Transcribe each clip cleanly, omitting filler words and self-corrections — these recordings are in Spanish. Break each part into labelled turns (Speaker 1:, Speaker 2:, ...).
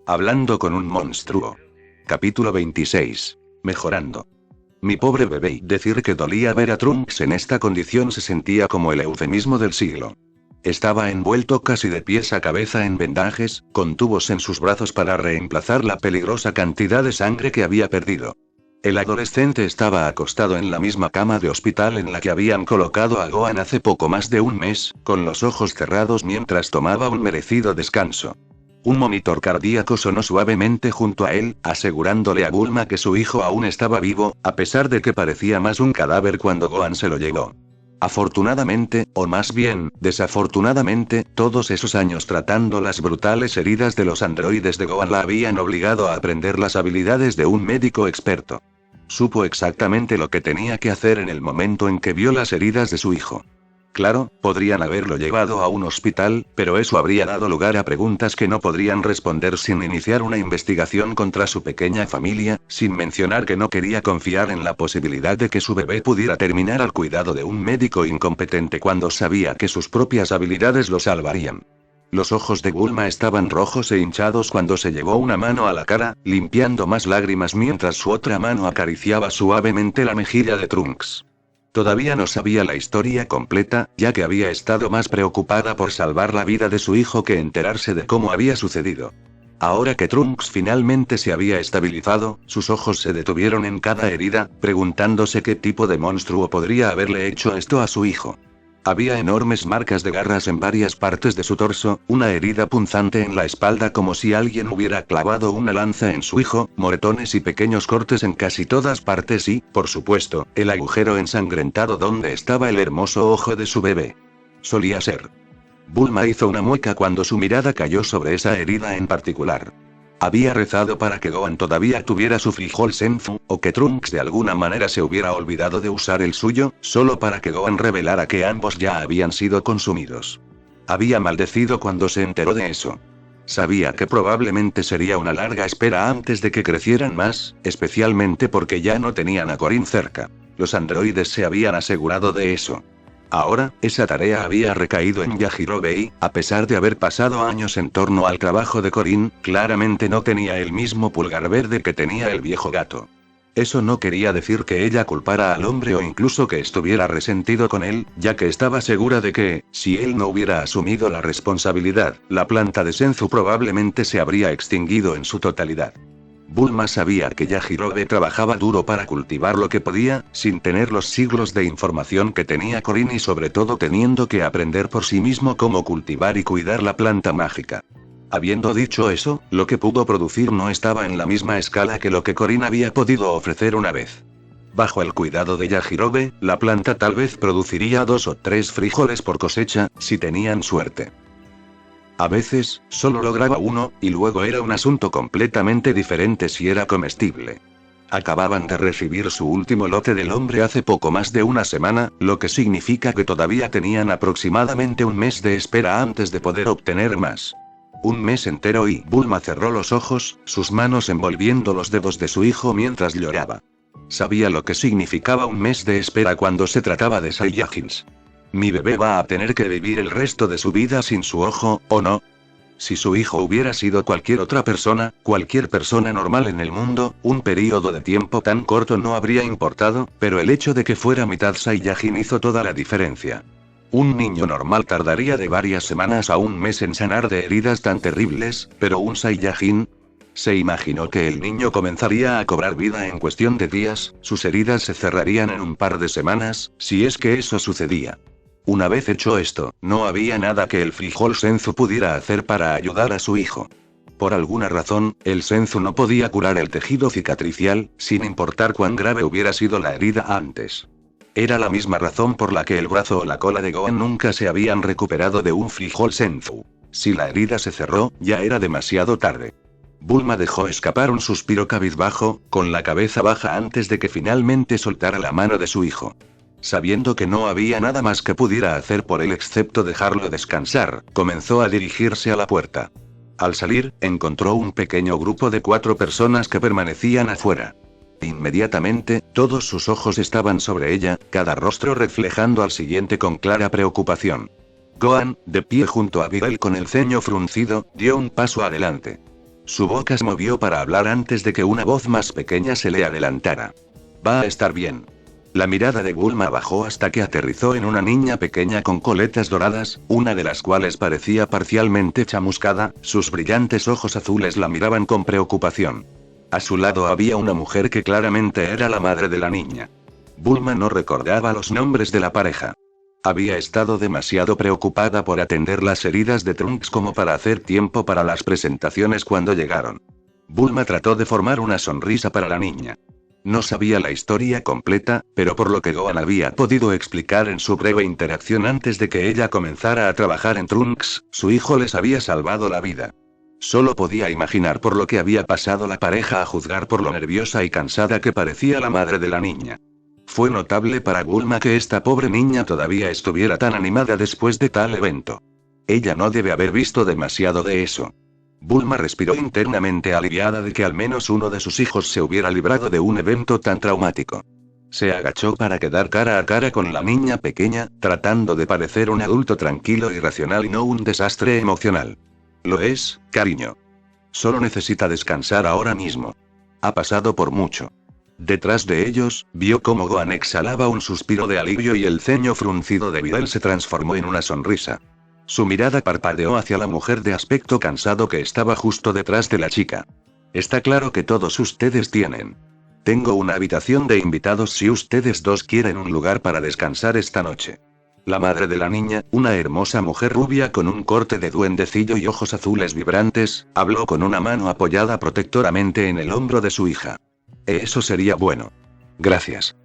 Speaker 1: Hablando con un monstruo. Capítulo 26. Mejorando. Mi pobre bebé. Decir que dolía ver a Trunks en esta condición se sentía como el eufemismo del siglo. Estaba envuelto casi de pies a cabeza en vendajes, con tubos en sus brazos para reemplazar la peligrosa cantidad de sangre que había perdido. El adolescente estaba acostado en la misma cama de hospital en la que habían colocado a Gohan hace poco más de un mes, con los ojos cerrados mientras tomaba un merecido descanso. Un monitor cardíaco sonó suavemente junto a él, asegurándole a Bulma que su hijo aún estaba vivo, a pesar de que parecía más un cadáver cuando Gohan se lo llevó. Afortunadamente, o más bien, desafortunadamente, todos esos años tratando las brutales heridas de los androides de Gohan la habían obligado a aprender las habilidades de un médico experto. Supo exactamente lo que tenía que hacer en el momento en que vio las heridas de su hijo. Claro, podrían haberlo llevado a un hospital, pero eso habría dado lugar a preguntas que no podrían responder sin iniciar una investigación contra su pequeña familia, sin mencionar que no quería confiar en la posibilidad de que su bebé pudiera terminar al cuidado de un médico incompetente cuando sabía que sus propias habilidades lo salvarían. Los ojos de Bulma estaban rojos e hinchados cuando se llevó una mano a la cara, limpiando más lágrimas mientras su otra mano acariciaba suavemente la mejilla de Trunks. Todavía no sabía la historia completa, ya que había estado más preocupada por salvar la vida de su hijo que enterarse de cómo había sucedido. Ahora que Trunks finalmente se había estabilizado, sus ojos se detuvieron en cada herida, preguntándose qué tipo de monstruo podría haberle hecho esto a su hijo. Había enormes marcas de garras en varias partes de su torso, una herida punzante en la espalda como si alguien hubiera clavado una lanza en su hijo, moretones y pequeños cortes en casi todas partes y, por supuesto, el agujero ensangrentado donde estaba el hermoso ojo de su bebé. Solía ser. Bulma hizo una mueca cuando su mirada cayó sobre esa herida en particular. Había rezado para que Gohan todavía tuviera su frijol Senzu, o que Trunks de alguna manera se hubiera olvidado de usar el suyo, solo para que Gohan revelara que ambos ya habían sido consumidos. Había maldecido cuando se enteró de eso. Sabía que probablemente sería una larga espera antes de que crecieran más, especialmente porque ya no tenían a Korin cerca. Los androides se habían asegurado de eso. Ahora, esa tarea había recaído en Yajirobe y, a pesar de haber pasado años en torno al trabajo de Korin, claramente no tenía el mismo pulgar verde que tenía el viejo gato. Eso no quería decir que ella culpara al hombre o incluso que estuviera resentido con él, ya que estaba segura de que, si él no hubiera asumido la responsabilidad, la planta de Senzu probablemente se habría extinguido en su totalidad. Bulma sabía que Yajirobe trabajaba duro para cultivar lo que podía, sin tener los siglos de información que tenía Korin y sobre todo teniendo que aprender por sí mismo cómo cultivar y cuidar la planta mágica. Habiendo dicho eso, lo que pudo producir no estaba en la misma escala que lo que Korin había podido ofrecer una vez. Bajo el cuidado de Yajirobe, la planta tal vez produciría 2 o 3 frijoles por cosecha, si tenían suerte. A veces, solo lograba uno, y luego era un asunto completamente diferente si era comestible. Acababan de recibir su último lote del hombre hace poco más de una semana, lo que significa que todavía tenían aproximadamente un mes de espera antes de poder obtener más. Un mes entero y Bulma cerró los ojos, sus manos envolviendo los dedos de su hijo mientras lloraba. Sabía lo que significaba un mes de espera cuando se trataba de Saiyajins. Mi bebé va a tener que vivir el resto de su vida sin su ojo, ¿o no? Si su hijo hubiera sido cualquier otra persona, cualquier persona normal en el mundo, un período de tiempo tan corto no habría importado, pero el hecho de que fuera mitad Saiyajin hizo toda la diferencia. Un niño normal tardaría de varias semanas a un mes en sanar de heridas tan terribles, pero un Saiyajin... Se imaginó que el niño comenzaría a cobrar vida en cuestión de días, sus heridas se cerrarían en un par de semanas, si es que eso sucedía. Una vez hecho esto, no había nada que el frijol Senzu pudiera hacer para ayudar a su hijo. Por alguna razón, el Senzu no podía curar el tejido cicatricial, sin importar cuán grave hubiera sido la herida antes. Era la misma razón por la que el brazo o la cola de Gohan nunca se habían recuperado de un frijol Senzu. Si la herida se cerró, ya era demasiado tarde. Bulma dejó escapar un suspiro cabizbajo, con la cabeza baja antes de que finalmente soltara la mano de su hijo. Sabiendo que no había nada más que pudiera hacer por él excepto dejarlo descansar, comenzó a dirigirse a la puerta. Al salir, encontró un pequeño grupo de 4 personas que permanecían afuera. Inmediatamente, todos sus ojos estaban sobre ella, cada rostro reflejando al siguiente con clara preocupación. Gohan, de pie junto a Videl con el ceño fruncido, dio un paso adelante. Su boca se movió para hablar antes de que una voz más pequeña se le adelantara. Va a estar bien. La mirada de Bulma bajó hasta que aterrizó en una niña pequeña con coletas doradas, una de las cuales parecía parcialmente chamuscada, sus brillantes ojos azules la miraban con preocupación. A su lado había una mujer que claramente era la madre de la niña. Bulma no recordaba los nombres de la pareja. Había estado demasiado preocupada por atender las heridas de Trunks como para hacer tiempo para las presentaciones cuando llegaron. Bulma trató de formar una sonrisa para la niña. No sabía la historia completa, pero por lo que Gohan había podido explicar en su breve interacción antes de que ella comenzara a trabajar en Trunks, su hijo les había salvado la vida. Solo podía imaginar por lo que había pasado la pareja a juzgar por lo nerviosa y cansada que parecía la madre de la niña. Fue notable para Bulma que esta pobre niña todavía estuviera tan animada después de tal evento. Ella no debe haber visto demasiado de eso. Bulma respiró internamente aliviada de que al menos uno de sus hijos se hubiera librado de un evento tan traumático. Se agachó para quedar cara a cara con la niña pequeña, tratando de parecer un adulto tranquilo y racional y no un desastre emocional. Lo es, cariño. Solo necesita descansar ahora mismo. Ha pasado por mucho. Detrás de ellos, vio cómo Gohan exhalaba un suspiro de alivio y el ceño fruncido de Videl se transformó en una sonrisa. Su mirada parpadeó hacia la mujer de aspecto cansado que estaba justo detrás de la chica. Está claro que todos ustedes tienen. Tengo una habitación de invitados si ustedes dos quieren un lugar para descansar esta noche. La madre de la niña, una hermosa mujer rubia con un corte de duendecillo y ojos azules vibrantes, habló con una mano apoyada protectoramente en el hombro de su hija. Eso sería bueno. Gracias.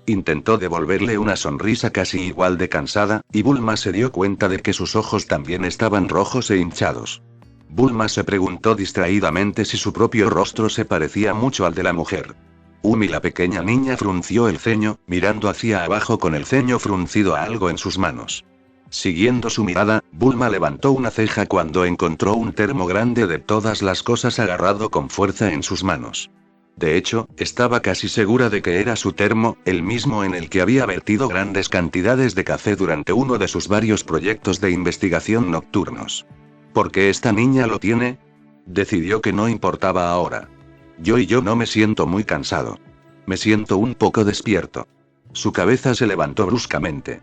Speaker 1: Intentó devolverle una sonrisa casi igual de cansada, y Bulma se dio cuenta de que sus ojos también estaban rojos e hinchados. Bulma se preguntó distraídamente si su propio rostro se parecía mucho al de la mujer. Umi, la pequeña niña, frunció el ceño, mirando hacia abajo con el ceño fruncido a algo en sus manos. Siguiendo su mirada, Bulma levantó una ceja cuando encontró un termo grande de todas las cosas agarrado con fuerza en sus manos. De hecho, estaba casi segura de que era su termo, el mismo en el que había vertido grandes cantidades de café durante uno de sus varios proyectos de investigación nocturnos. ¿Por qué esta niña lo tiene? Decidió que no importaba ahora. Yo no me siento muy cansado. Me siento un poco despierto. Su cabeza se levantó bruscamente.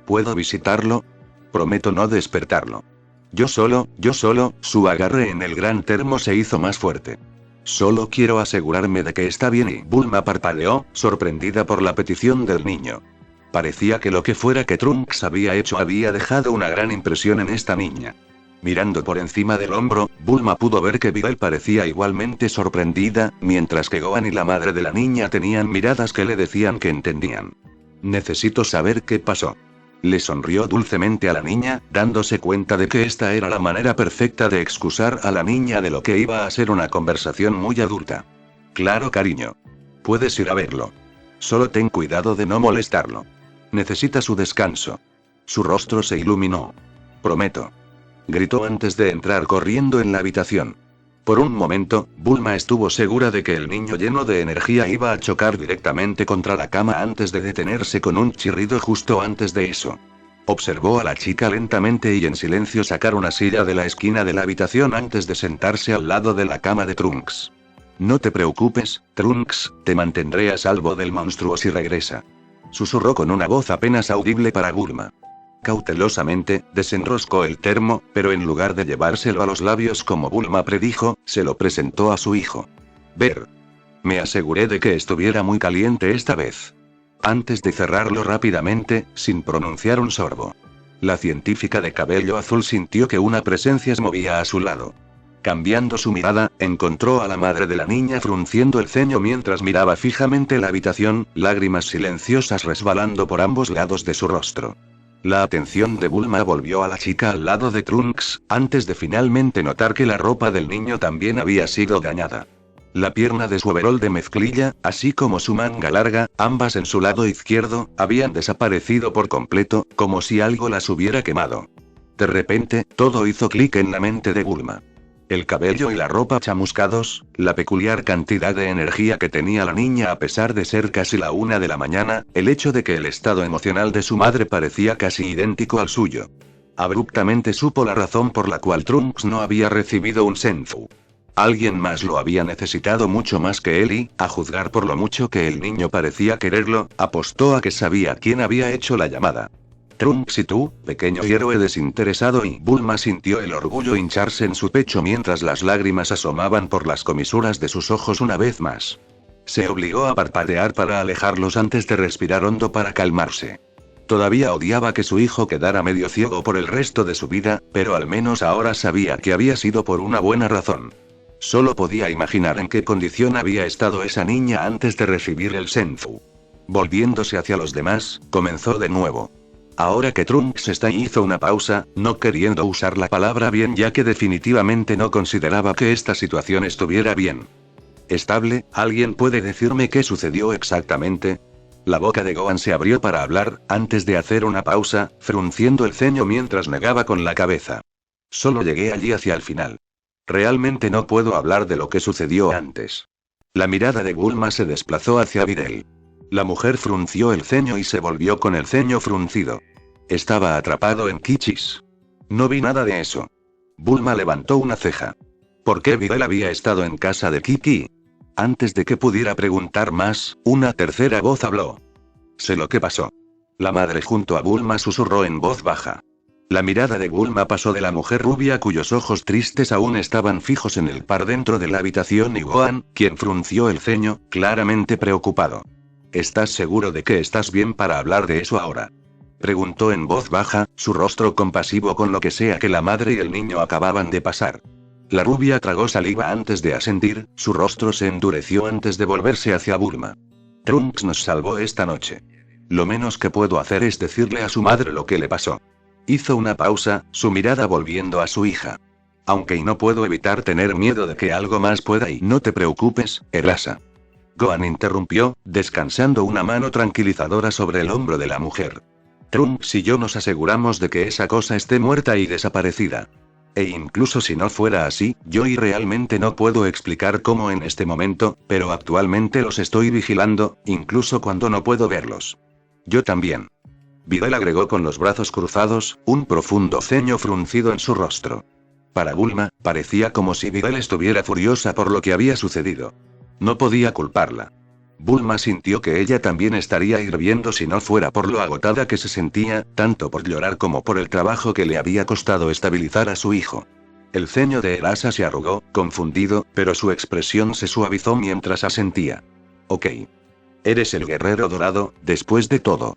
Speaker 1: ¿Puedo visitarlo? Prometo no despertarlo. Yo solo, su agarre en el gran termo se hizo más fuerte. Solo quiero asegurarme de que está bien y Bulma parpadeó, sorprendida por la petición del niño. Parecía que lo que fuera que Trunks había hecho había dejado una gran impresión en esta niña. Mirando por encima del hombro, Bulma pudo ver que Videl parecía igualmente sorprendida, mientras que Gohan y la madre de la niña tenían miradas que le decían que entendían. Necesito saber qué pasó. Le sonrió dulcemente a la niña, dándose cuenta de que esta era la manera perfecta de excusar a la niña de lo que iba a ser una conversación muy adulta. Claro, cariño. Puedes ir a verlo. Solo ten cuidado de no molestarlo. Necesita su descanso. Su rostro se iluminó. Prometo. Gritó antes de entrar corriendo en la habitación. Por un momento, Bulma estuvo segura de que el niño lleno de energía iba a chocar directamente contra la cama antes de detenerse con un chirrido justo antes de eso. Observó a la chica lentamente y en silencio sacar una silla de la esquina de la habitación antes de sentarse al lado de la cama de Trunks. No te preocupes, Trunks, te mantendré a salvo del monstruo si regresa. Susurró con una voz apenas audible para Bulma. Cautelosamente, desenroscó el termo, pero en lugar de llevárselo a los labios como Bulma predijo, se lo presentó a su hijo. Ver. Me aseguré de que estuviera muy caliente esta vez. Antes de cerrarlo rápidamente, sin pronunciar un sorbo. La científica de cabello azul sintió que una presencia se movía a su lado. Cambiando su mirada, encontró a la madre de la niña frunciendo el ceño mientras miraba fijamente la habitación, lágrimas silenciosas resbalando por ambos lados de su rostro. La atención de Bulma volvió a la chica al lado de Trunks, antes de finalmente notar que la ropa del niño también había sido dañada. La pierna de su overol de mezclilla, así como su manga larga, ambas en su lado izquierdo, habían desaparecido por completo, como si algo las hubiera quemado. De repente, todo hizo clic en la mente de Bulma. El cabello y la ropa chamuscados, la peculiar cantidad de energía que tenía la niña a pesar de ser casi la 1 de la mañana, el hecho de que el estado emocional de su madre parecía casi idéntico al suyo. Abruptamente supo la razón por la cual Trunks no había recibido un senzu. Alguien más lo había necesitado mucho más que él y, a juzgar por lo mucho que el niño parecía quererlo, apostó a que sabía quién había hecho la llamada. Trunks y tú, pequeño héroe desinteresado, y Bulma sintió el orgullo hincharse en su pecho mientras las lágrimas asomaban por las comisuras de sus ojos una vez más. Se obligó a parpadear para alejarlos antes de respirar hondo para calmarse. Todavía odiaba que su hijo quedara medio ciego por el resto de su vida, pero al menos ahora sabía que había sido por una buena razón. Solo podía imaginar en qué condición había estado esa niña antes de recibir el Senzu. Volviéndose hacia los demás, comenzó de nuevo. Ahora que Trunks está, hizo una pausa, no queriendo usar la palabra bien ya que definitivamente no consideraba que esta situación estuviera bien. ¿Estable? ¿Alguien puede decirme qué sucedió exactamente? La boca de Gohan se abrió para hablar, antes de hacer una pausa, frunciendo el ceño mientras negaba con la cabeza. Solo llegué allí hacia el final. Realmente no puedo hablar de lo que sucedió antes. La mirada de Bulma se desplazó hacia Videl. La mujer frunció el ceño y se volvió con el ceño fruncido. Estaba atrapado en Kichis. No vi nada de eso. Bulma levantó una ceja. ¿Por qué Videl había estado en casa de Kiki? Antes de que pudiera preguntar más, una tercera voz habló. Sé lo que pasó. La madre junto a Bulma susurró en voz baja. La mirada de Bulma pasó de la mujer rubia cuyos ojos tristes aún estaban fijos en el par dentro de la habitación y Gohan, quien frunció el ceño, claramente preocupado. ¿Estás seguro de que estás bien para hablar de eso ahora? Preguntó en voz baja, su rostro compasivo con lo que sea que la madre y el niño acababan de pasar. La rubia tragó saliva antes de asentir, su rostro se endureció antes de volverse hacia Bulma. Trunks nos salvó esta noche. Lo menos que puedo hacer es decirle a su madre lo que le pasó. Hizo una pausa, su mirada volviendo a su hija. Aunque no puedo evitar tener miedo de que algo más pueda y no te preocupes, Erasa. Gohan interrumpió, descansando una mano tranquilizadora sobre el hombro de la mujer. Trunks y yo nos aseguramos de que esa cosa esté muerta y desaparecida. E incluso si no fuera así, yo y realmente no puedo explicar cómo en este momento, pero actualmente los estoy vigilando, incluso cuando no puedo verlos. Yo también. Videl agregó con los brazos cruzados, un profundo ceño fruncido en su rostro. Para Bulma, parecía como si Videl estuviera furiosa por lo que había sucedido. No podía culparla. Bulma sintió que ella también estaría hirviendo si no fuera por lo agotada que se sentía, tanto por llorar como por el trabajo que le había costado estabilizar a su hijo. El ceño de Erasa se arrugó, confundido, pero su expresión se suavizó mientras asentía. Ok. Eres el guerrero dorado, después de todo.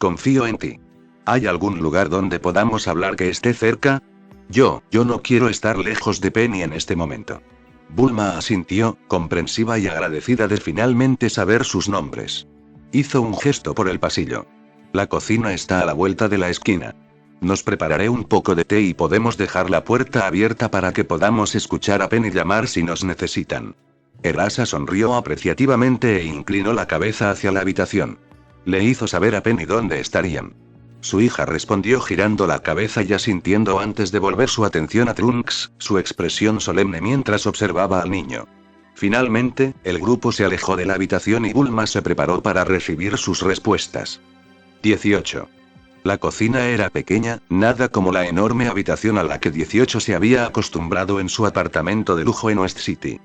Speaker 1: Confío en ti. ¿Hay algún lugar donde podamos hablar que esté cerca? Yo no quiero estar lejos de Penny en este momento. Bulma asintió, comprensiva y agradecida de finalmente saber sus nombres. Hizo un gesto por el pasillo. La cocina está a la vuelta de la esquina. Nos prepararé un poco de té y podemos dejar la puerta abierta para que podamos escuchar a Penny llamar si nos necesitan. Erasa sonrió apreciativamente e inclinó la cabeza hacia la habitación. Le hizo saber a Penny dónde estarían. Su hija respondió girando la cabeza y asintiendo antes de volver su atención a Trunks, su expresión solemne mientras observaba al niño. Finalmente, el grupo se alejó de la habitación y Bulma se preparó para recibir sus respuestas. 18. La cocina era pequeña, nada como la enorme habitación a la que 18 se había acostumbrado en su apartamento de lujo en West City.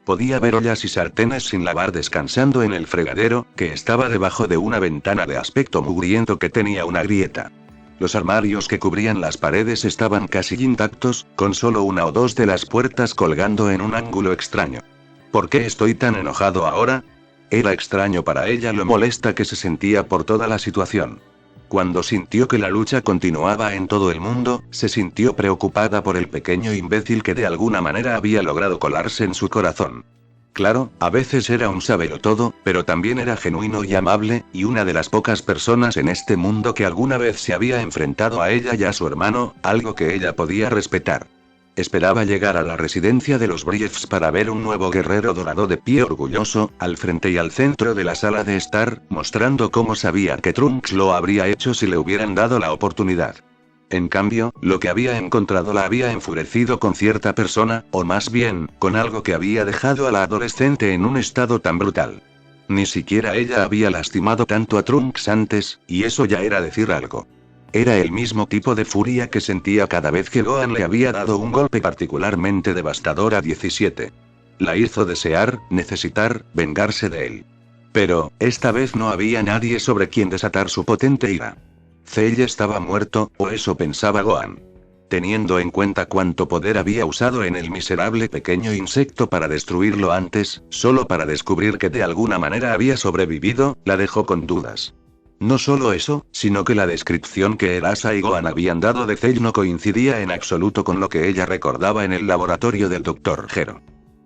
Speaker 1: Podía ver ollas y sartenes sin lavar descansando en el fregadero, que estaba debajo de una ventana de aspecto mugriento que tenía una grieta. Los armarios que cubrían las paredes estaban casi intactos, con solo una o dos de las puertas colgando en un ángulo extraño. ¿Por qué estoy tan enojado ahora? Era extraño para ella lo molesta que se sentía por toda la situación. Cuando sintió que la lucha continuaba en todo el mundo, se sintió preocupada por el pequeño imbécil que de alguna manera había logrado colarse en su corazón. Claro, a veces era un sabelotodo, pero también era genuino y amable, y una de las pocas personas en este mundo que alguna vez se había enfrentado a ella y a su hermano, algo que ella podía respetar. Esperaba llegar a la residencia de los Briefs para ver un nuevo guerrero dorado de pie orgulloso, al frente y al centro de la sala de estar, mostrando cómo sabía que Trunks lo habría hecho si le hubieran dado la oportunidad. En cambio, lo que había encontrado la había enfurecido con cierta persona, o más bien, con algo que había dejado a la adolescente en un estado tan brutal. Ni siquiera ella había lastimado tanto a Trunks antes, y eso ya era decir algo. Era el mismo tipo de furia que sentía cada vez que Gohan le había dado un golpe particularmente devastador a 17. La hizo desear, necesitar, vengarse de él. Pero, esta vez no había nadie sobre quien desatar su potente ira. Cell estaba muerto, o eso pensaba Gohan. Teniendo en cuenta cuánto poder había usado en el miserable pequeño insecto para destruirlo antes, solo para descubrir que de alguna manera había sobrevivido, la dejó con dudas. No solo eso, sino que la descripción que Erasa y Gohan habían dado de Cell no coincidía en absoluto con lo que ella recordaba en el laboratorio del Dr. Gero.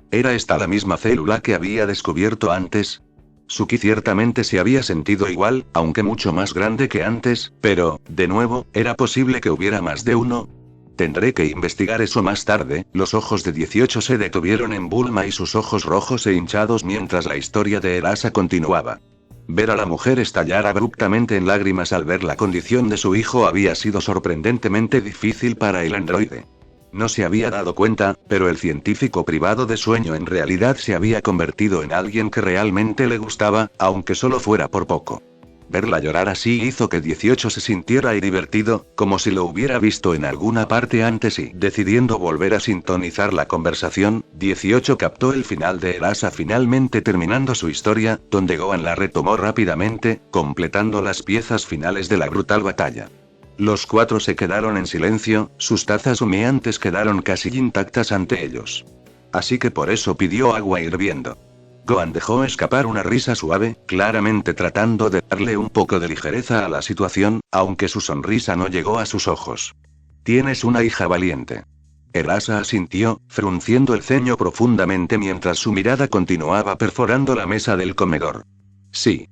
Speaker 1: ¿Era esta la misma célula que había descubierto antes? Suki ciertamente se había sentido igual, aunque mucho más grande que antes, pero, de nuevo, ¿era posible que hubiera más de uno? Tendré que investigar eso más tarde. Los ojos de 18 se detuvieron en Bulma y sus ojos rojos e hinchados mientras la historia de Erasa continuaba. Ver a la mujer estallar abruptamente en lágrimas al ver la condición de su hijo había sido sorprendentemente difícil para el androide. No se había dado cuenta, pero el científico privado de sueño en realidad se había convertido en alguien que realmente le gustaba, aunque solo fuera por poco. Verla llorar así hizo que 18 se sintiera divertido, como si lo hubiera visto en alguna parte antes y, decidiendo volver a sintonizar la conversación, 18 captó el final de Erasa finalmente terminando su historia, donde Gohan la retomó rápidamente, completando las piezas finales de la brutal batalla. Los cuatro se quedaron en silencio, sus tazas humeantes quedaron casi intactas ante ellos. Así que por eso pidió agua hirviendo. Gohan dejó escapar una risa suave, claramente tratando de darle un poco de ligereza a la situación, aunque su sonrisa no llegó a sus ojos. Tienes una hija valiente. Erasa asintió, frunciendo el ceño profundamente mientras su mirada continuaba perforando la mesa del comedor. Sí.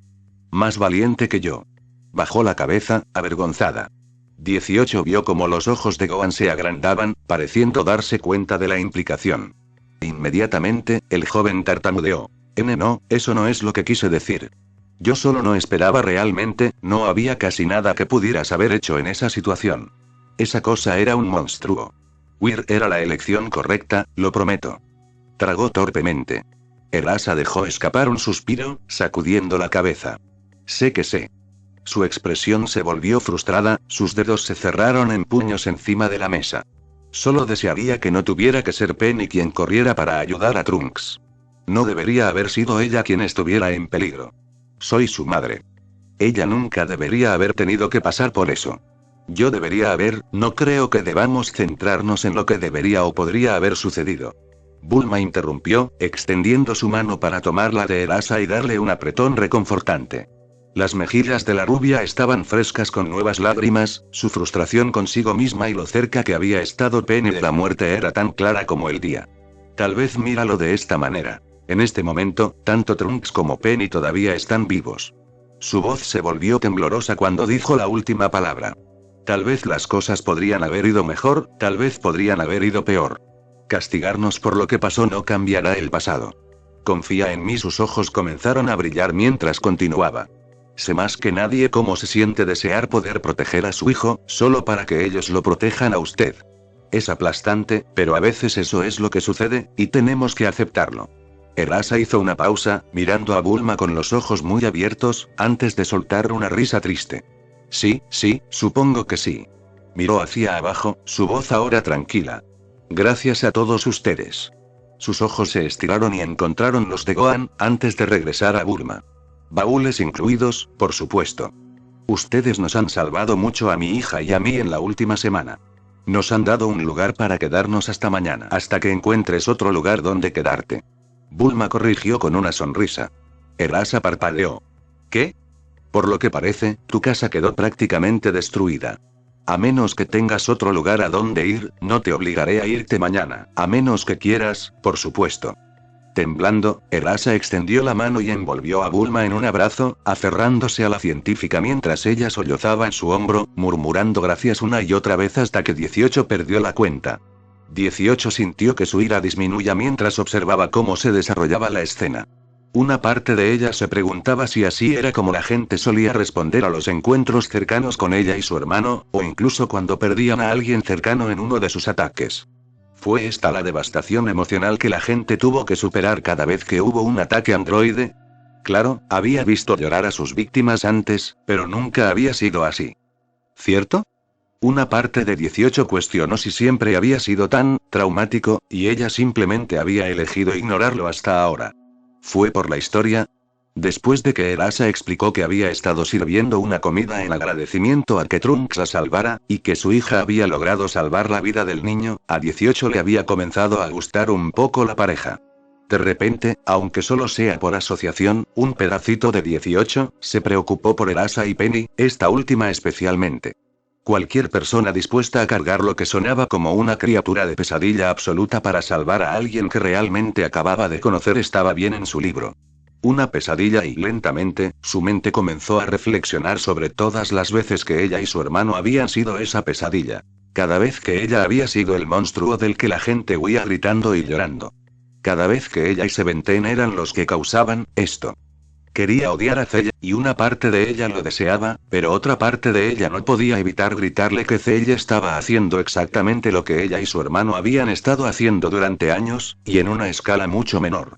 Speaker 1: Más valiente que yo. Bajó la cabeza, avergonzada. 18 vio como los ojos de Gohan se agrandaban, pareciendo darse cuenta de la implicación. Inmediatamente, el joven tartamudeó. No, eso no es lo que quise decir. Yo solo no esperaba realmente, no había casi nada que pudieras haber hecho en esa situación. Esa cosa era un monstruo. Whir era la elección correcta, lo prometo. Tragó torpemente. Erasa dejó escapar un suspiro, sacudiendo la cabeza. Sé que sé. Su expresión se volvió frustrada, sus dedos se cerraron en puños encima de la mesa. Solo desearía que no tuviera que ser Penny quien corriera para ayudar a Trunks. No debería haber sido ella quien estuviera en peligro. Soy su madre. Ella nunca debería haber tenido que pasar por eso. Yo debería haber, no creo que debamos centrarnos en lo que debería o podría haber sucedido. Bulma interrumpió, extendiendo su mano para tomar la de Erasa y darle un apretón reconfortante. Las mejillas de la rubia estaban frescas con nuevas lágrimas, su frustración consigo misma y lo cerca que había estado Penny de la muerte era tan clara como el día. Tal vez míralo de esta manera. En este momento, tanto Trunks como Penny todavía están vivos. Su voz se volvió temblorosa cuando dijo la última palabra. Tal vez las cosas podrían haber ido mejor, tal vez podrían haber ido peor. Castigarnos por lo que pasó no cambiará el pasado. Confía en mí, sus ojos comenzaron a brillar mientras continuaba. Sé más que nadie cómo se siente desear poder proteger a su hijo, solo para que ellos lo protejan a usted. Es aplastante, pero a veces eso es lo que sucede, y tenemos que aceptarlo. Erasa hizo una pausa, mirando a Bulma con los ojos muy abiertos, antes de soltar una risa triste. Sí, supongo que sí. Miró hacia abajo, su voz ahora tranquila. Gracias a todos ustedes. Sus ojos se estiraron y encontraron los de Gohan, antes de regresar a Bulma. Baúles incluidos, por supuesto. Ustedes nos han salvado mucho a mi hija y a mí en la última semana. Nos han dado un lugar para quedarnos hasta mañana, hasta que encuentres otro lugar donde quedarte. Bulma corrigió con una sonrisa. Erasa parpadeó. ¿Qué? Por lo que parece, tu casa quedó prácticamente destruida. A menos que tengas otro lugar a donde ir, no te obligaré a irte mañana, a menos que quieras, por supuesto. Temblando, Erasa extendió la mano y envolvió a Bulma en un abrazo, aferrándose a la científica mientras ella sollozaba en su hombro, murmurando gracias una y otra vez hasta que 18 perdió la cuenta. 18 sintió que su ira disminuía mientras observaba cómo se desarrollaba la escena. Una parte de ella se preguntaba si así era como la gente solía responder a los encuentros cercanos con ella y su hermano, o incluso cuando perdían a alguien cercano en uno de sus ataques. ¿Fue esta la devastación emocional que la gente tuvo que superar cada vez que hubo un ataque androide? Claro, había visto llorar a sus víctimas antes, pero nunca había sido así. ¿cierto? Una parte de 18 cuestionó si siempre había sido tan traumático, y ella simplemente había elegido ignorarlo hasta ahora. ¿Fue por la historia? Después de que Erasa explicó que había estado sirviendo una comida en agradecimiento a que Trunks la salvara, y que su hija había logrado salvar la vida del niño, a 18 le había comenzado a gustar un poco la pareja. De repente, aunque solo sea por asociación, un pedacito de 18 se preocupó por Erasa y Penny, esta última especialmente. Cualquier persona dispuesta a cargar lo que sonaba como una criatura de pesadilla absoluta para salvar a alguien que realmente acababa de conocer estaba bien en su libro. Una pesadilla y lentamente, su mente comenzó a reflexionar sobre todas las veces que ella y su hermano habían sido esa pesadilla. Cada vez que ella había sido el monstruo del que la gente huía gritando y llorando. Cada vez que ella y Seventeen eran los que causaban esto. Quería odiar a Cella, y una parte de ella lo deseaba, pero otra parte de ella no podía evitar gritarle que Cella estaba haciendo exactamente lo que ella y su hermano habían estado haciendo durante años, y en una escala mucho menor.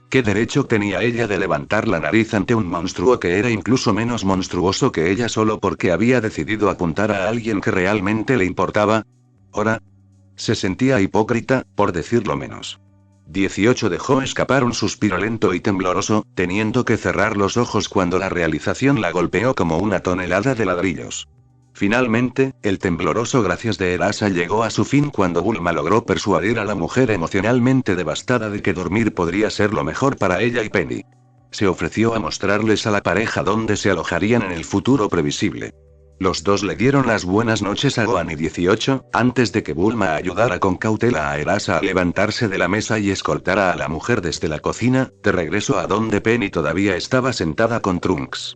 Speaker 1: ¿Qué derecho tenía ella de levantar la nariz ante un monstruo que era incluso menos monstruoso que ella solo porque había decidido apuntar a alguien que realmente le importaba? ¿Ahora? Se sentía hipócrita, por decirlo menos. 18 dejó escapar un suspiro lento y tembloroso, teniendo que cerrar los ojos cuando la realización la golpeó como una tonelada de ladrillos. Finalmente, el tembloroso gracias de Erasa llegó a su fin cuando Bulma logró persuadir a la mujer emocionalmente devastada de que dormir podría ser lo mejor para ella y Penny. Se ofreció a mostrarles a la pareja dónde se alojarían en el futuro previsible. Los dos le dieron las buenas noches a Gohan y 18, antes de que Bulma ayudara con cautela a Erasa a levantarse de la mesa y escoltara a la mujer desde la cocina, de regreso a donde Penny todavía estaba sentada con Trunks.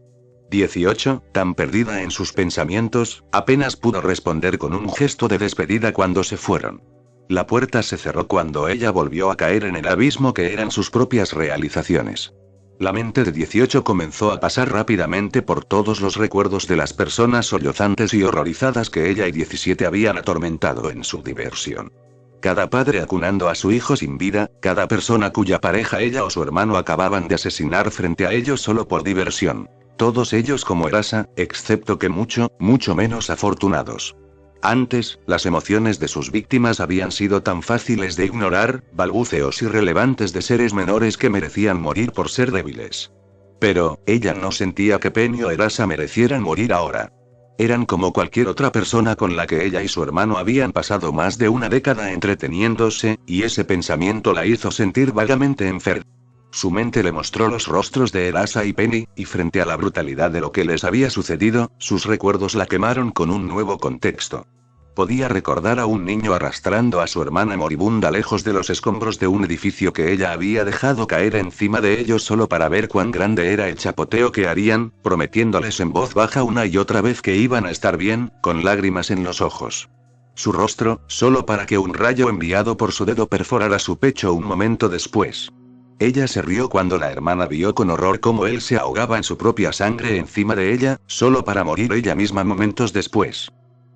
Speaker 1: 18, tan perdida en sus pensamientos, apenas pudo responder con un gesto de despedida cuando se fueron. La puerta se cerró cuando ella volvió a caer en el abismo que eran sus propias realizaciones. La mente de 18 comenzó a pasar rápidamente por todos los recuerdos de las personas sollozantes y horrorizadas que ella y 17 habían atormentado en su diversión. Cada padre acunando a su hijo sin vida, cada persona cuya pareja ella o su hermano acababan de asesinar frente a ellos solo por diversión. Todos ellos como Erasa, excepto que mucho menos afortunados. Antes, las emociones de sus víctimas habían sido tan fáciles de ignorar, balbuceos irrelevantes de seres menores que merecían morir por ser débiles. Pero, ella no sentía que Penny o Erasa merecieran morir ahora. Eran como cualquier otra persona con la que ella y su hermano habían pasado más de una década entreteniéndose, y ese pensamiento la hizo sentir vagamente enferma. Su mente le mostró los rostros de Erasa y Penny, y frente a la brutalidad de lo que les había sucedido, sus recuerdos la quemaron con un nuevo contexto. Podía recordar a un niño arrastrando a su hermana moribunda lejos de los escombros de un edificio que ella había dejado caer encima de ellos solo para ver cuán grande era el chapoteo que harían, prometiéndoles en voz baja una y otra vez que iban a estar bien, con lágrimas en los ojos. Su rostro, solo para que un rayo enviado por su dedo perforara su pecho un momento después. Ella se rió cuando la hermana vio con horror cómo él se ahogaba en su propia sangre encima de ella, solo para morir ella misma momentos después.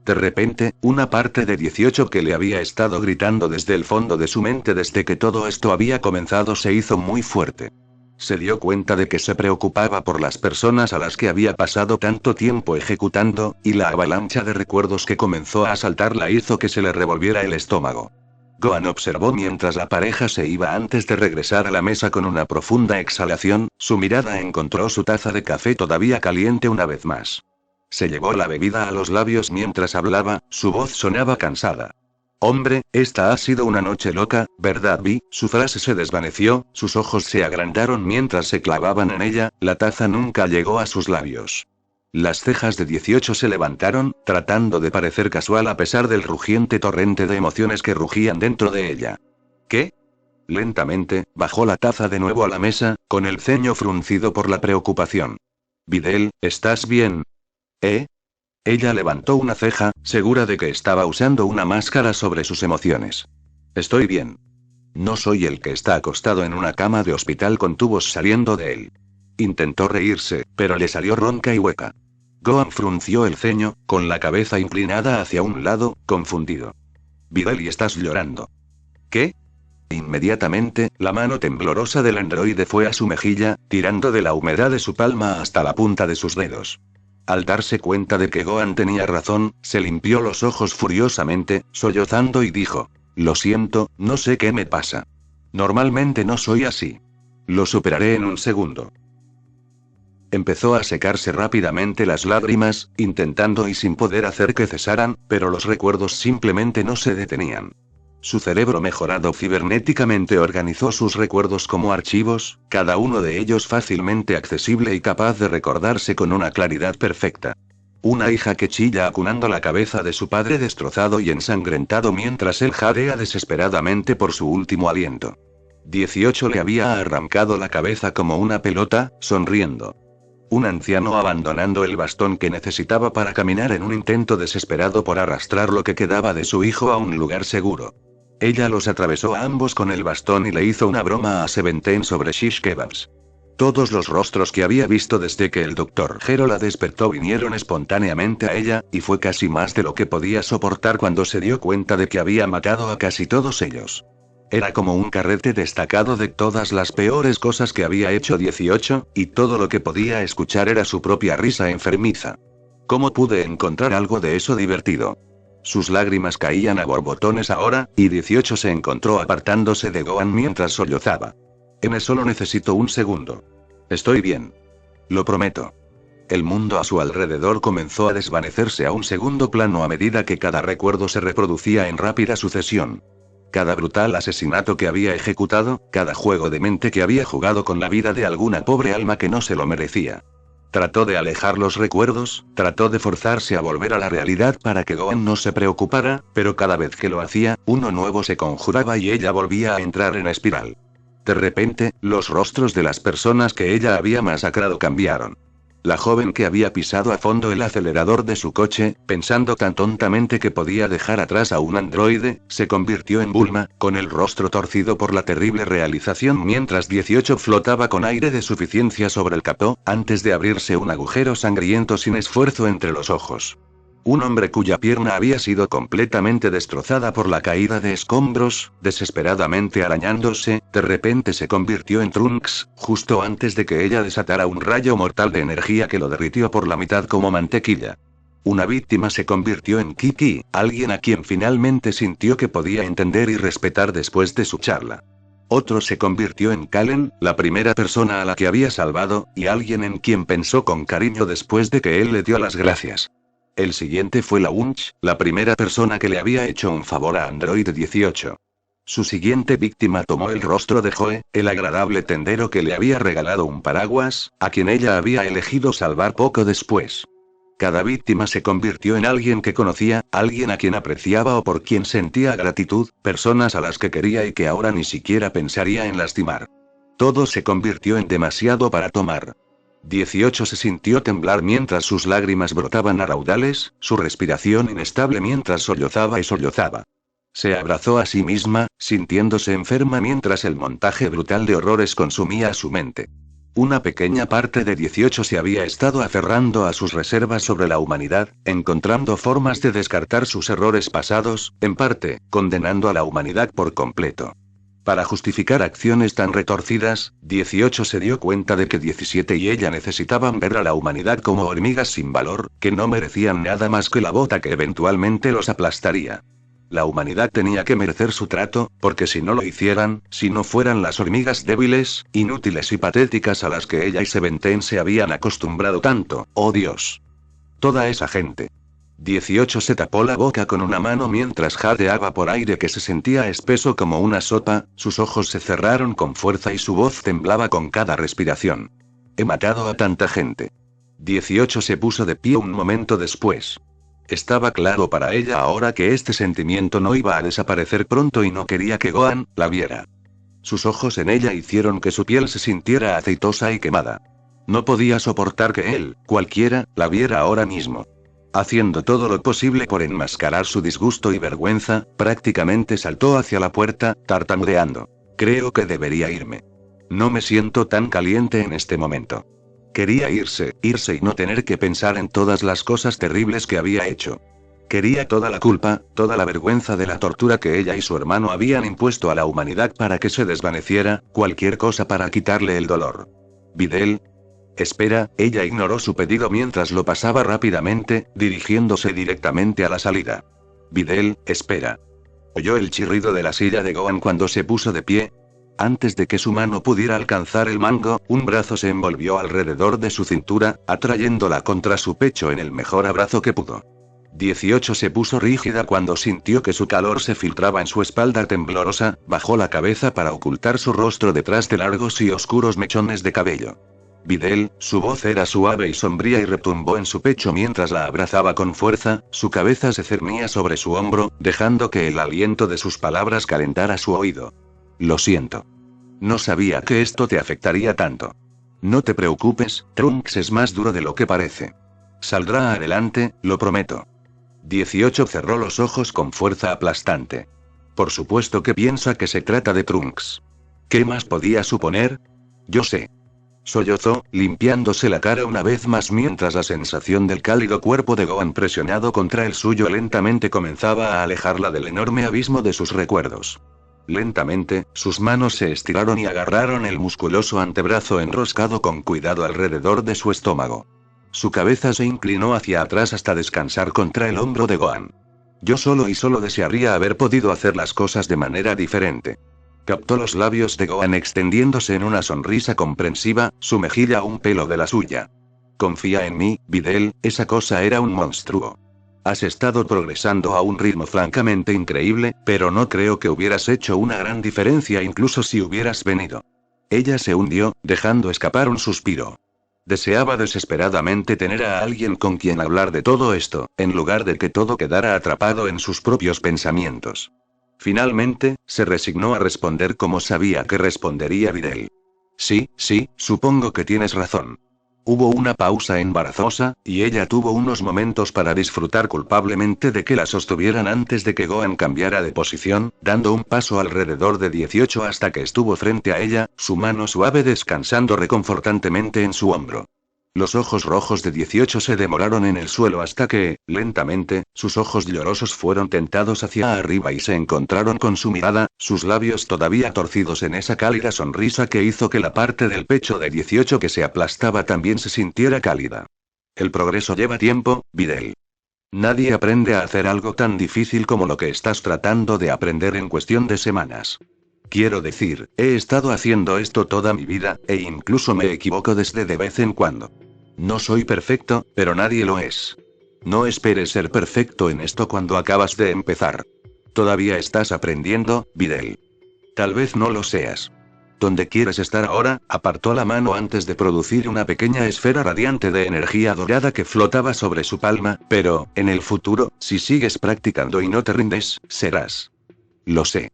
Speaker 1: De repente, una parte de 18 que le había estado gritando desde el fondo de su mente desde que todo esto había comenzado se hizo muy fuerte. Se dio cuenta de que se preocupaba por las personas a las que había pasado tanto tiempo ejecutando, y la avalancha de recuerdos que comenzó a asaltarla hizo que se le revolviera el estómago. Gohan observó mientras la pareja se iba antes de regresar a la mesa con una profunda exhalación, su mirada encontró su taza de café todavía caliente una vez más. Se llevó la bebida a los labios mientras hablaba, su voz sonaba cansada. Hombre, esta ha sido una noche loca, ¿verdad, Vi? Su frase se desvaneció, sus ojos se agrandaron mientras se clavaban en ella, la taza nunca llegó a sus labios. Las cejas de 18 se levantaron, tratando de parecer casual a pesar del rugiente torrente de emociones que rugían dentro de ella. ¿Qué? Lentamente, bajó la taza de nuevo a la mesa, con el ceño fruncido por la preocupación. Videl, ¿estás bien? ¿Eh? Ella levantó una ceja, segura de que estaba usando una máscara sobre sus emociones. Estoy bien. No soy el que está acostado en una cama de hospital con tubos saliendo de él. Intentó reírse, pero le salió ronca y hueca. Gohan frunció el ceño, con la cabeza inclinada hacia un lado, confundido. Videl, ¿y estás llorando? ¿Qué? Inmediatamente, la mano temblorosa del androide fue a su mejilla, tirando de la humedad de su palma hasta la punta de sus dedos. Al darse cuenta de que Gohan tenía razón, se limpió los ojos furiosamente, sollozando y dijo: lo siento, no sé qué me pasa. Normalmente no soy así. Lo superaré en un segundo. Empezó a secarse rápidamente las lágrimas, intentando y sin poder hacer que cesaran, pero los recuerdos simplemente no se detenían. Su cerebro mejorado cibernéticamente organizó sus recuerdos como archivos, cada uno de ellos fácilmente accesible y capaz de recordarse con una claridad perfecta. Una hija que chilla acunando la cabeza de su padre destrozado y ensangrentado mientras él jadea desesperadamente por su último aliento. 18 le había arrancado la cabeza como una pelota, sonriendo. Un anciano abandonando el bastón que necesitaba para caminar en un intento desesperado por arrastrar lo que quedaba de su hijo a un lugar seguro. Ella los atravesó a ambos con el bastón y le hizo una broma a Seventeen sobre shish kebabs. Todos los rostros que había visto desde que el Dr. Gero la despertó vinieron espontáneamente a ella, y fue casi más de lo que podía soportar cuando se dio cuenta de que había matado a casi todos ellos. Era como un carrete destacado de todas las peores cosas que había hecho 18, y todo lo que podía escuchar era su propia risa enfermiza. ¿Cómo pude encontrar algo de eso divertido? Sus lágrimas caían a borbotones ahora, y 18 se encontró apartándose de Gohan mientras sollozaba. Solo necesito un segundo. Estoy bien. Lo prometo. El mundo a su alrededor comenzó a desvanecerse a un segundo plano a medida que cada recuerdo se reproducía en rápida sucesión. Cada brutal asesinato que había ejecutado, cada juego de mente que había jugado con la vida de alguna pobre alma que no se lo merecía. Trató de alejar los recuerdos, trató de forzarse a volver a la realidad para que Gohan no se preocupara, pero cada vez que lo hacía, uno nuevo se conjuraba y ella volvía a entrar en espiral. De repente, los rostros de las personas que ella había masacrado cambiaron. La joven que había pisado a fondo el acelerador de su coche, pensando tan tontamente que podía dejar atrás a un androide, se convirtió en Bulma, con el rostro torcido por la terrible realización mientras 18 flotaba con aire de suficiencia sobre el capó, antes de abrirse un agujero sangriento sin esfuerzo entre los ojos. Un hombre cuya pierna había sido completamente destrozada por la caída de escombros, desesperadamente arañándose, de repente se convirtió en Trunks, justo antes de que ella desatara un rayo mortal de energía que lo derritió por la mitad como mantequilla. Una víctima se convirtió en Kiki, alguien a quien finalmente sintió que podía entender y respetar después de su charla. Otro se convirtió en Kalen, la primera persona a la que había salvado, y alguien en quien pensó con cariño después de que él le dio las gracias. El siguiente fue la Wunsch, la primera persona que le había hecho un favor a Android 18. Su siguiente víctima tomó el rostro de Joe, el agradable tendero que le había regalado un paraguas, a quien ella había elegido salvar poco después. Cada víctima se convirtió en alguien que conocía, alguien a quien apreciaba o por quien sentía gratitud, personas a las que quería y que ahora ni siquiera pensaría en lastimar. Todo se convirtió en demasiado para tomar. 18 se sintió temblar mientras sus lágrimas brotaban a raudales, su respiración inestable mientras sollozaba y sollozaba. Se abrazó a sí misma, sintiéndose enferma mientras el montaje brutal de horrores consumía su mente. Una pequeña parte de 18 se había estado aferrando a sus reservas sobre la humanidad, encontrando formas de descartar sus errores pasados, en parte, condenando a la humanidad por completo. Para justificar acciones tan retorcidas, 18 se dio cuenta de que 17 y ella necesitaban ver a la humanidad como hormigas sin valor, que no merecían nada más que la bota que eventualmente los aplastaría. La humanidad tenía que merecer su trato, porque si no lo hicieran, si no fueran las hormigas débiles, inútiles y patéticas a las que ella y Seventeen se habían acostumbrado tanto, ¡oh Dios! Toda esa gente. 18 se tapó la boca con una mano mientras jadeaba por aire que se sentía espeso como una sopa, sus ojos se cerraron con fuerza y su voz temblaba con cada respiración. He matado a tanta gente. 18 se puso de pie un momento después. Estaba claro para ella ahora que este sentimiento no iba a desaparecer pronto y no quería que Gohan la viera. Sus ojos en ella hicieron que su piel se sintiera aceitosa y quemada. No podía soportar que él, cualquiera, la viera ahora mismo. Haciendo todo lo posible por enmascarar su disgusto y vergüenza, prácticamente saltó hacia la puerta, tartamudeando. Creo que debería irme. No me siento tan caliente en este momento. Quería irse y no tener que pensar en todas las cosas terribles que había hecho. Quería toda la culpa, toda la vergüenza de la tortura que ella y su hermano habían impuesto a la humanidad para que se desvaneciera, cualquier cosa para quitarle el dolor. Videl. Espera, ella ignoró su pedido mientras lo pasaba rápidamente, dirigiéndose directamente a la salida. Videl, espera. Oyó el chirrido de la silla de Gohan cuando se puso de pie. Antes de que su mano pudiera alcanzar el mango, un brazo se envolvió alrededor de su cintura, atrayéndola contra su pecho en el mejor abrazo que pudo. 18 se puso rígida cuando sintió que su calor se filtraba en su espalda temblorosa, bajó la cabeza para ocultar su rostro detrás de largos y oscuros mechones de cabello. Videl, su voz era suave y sombría y retumbó en su pecho mientras la abrazaba con fuerza, su cabeza se cernía sobre su hombro, dejando que el aliento de sus palabras calentara su oído. Lo siento. No sabía que esto te afectaría tanto. No te preocupes, Trunks es más duro de lo que parece. Saldrá adelante, lo prometo. 18 cerró los ojos con fuerza aplastante. Por supuesto que piensa que se trata de Trunks. ¿Qué más podía suponer? Yo sé. Sollozó, limpiándose la cara una vez más mientras la sensación del cálido cuerpo de Gohan presionado contra el suyo lentamente comenzaba a alejarla del enorme abismo de sus recuerdos. Lentamente, sus manos se estiraron y agarraron el musculoso antebrazo enroscado con cuidado alrededor de su estómago. Su cabeza se inclinó hacia atrás hasta descansar contra el hombro de Gohan. Yo solo desearía haber podido hacer las cosas de manera diferente. Captó los labios de Gohan extendiéndose en una sonrisa comprensiva, su mejilla a un pelo de la suya. Confía en mí, Videl, esa cosa era un monstruo. Has estado progresando a un ritmo francamente increíble, pero no creo que hubieras hecho una gran diferencia incluso si hubieras venido. Ella se hundió, dejando escapar un suspiro. Deseaba desesperadamente tener a alguien con quien hablar de todo esto, en lugar de que todo quedara atrapado en sus propios pensamientos. Finalmente, se resignó a responder como sabía que respondería Videl. Sí, supongo que tienes razón. Hubo una pausa embarazosa, y ella tuvo unos momentos para disfrutar culpablemente de que la sostuvieran antes de que Gohan cambiara de posición, dando un paso alrededor de 18 hasta que estuvo frente a ella, su mano suave descansando reconfortantemente en su hombro. Los ojos rojos de 18 se demoraron en el suelo hasta que, lentamente, sus ojos llorosos fueron tentados hacia arriba y se encontraron con su mirada, sus labios todavía torcidos en esa cálida sonrisa que hizo que la parte del pecho de 18 que se aplastaba también se sintiera cálida. El progreso lleva tiempo, Videl. Nadie aprende a hacer algo tan difícil como lo que estás tratando de aprender en cuestión de semanas. Quiero decir, he estado haciendo esto toda mi vida, e incluso me equivoco desde de vez en cuando. No soy perfecto, pero nadie lo es. No esperes ser perfecto en esto cuando acabas de empezar. Todavía estás aprendiendo, Videl. Tal vez no lo seas. ¿Dónde quieres estar ahora? Apartó la mano antes de producir una pequeña esfera radiante de energía dorada que flotaba sobre su palma, pero, en el futuro, si sigues practicando y no te rindes, serás. Lo sé.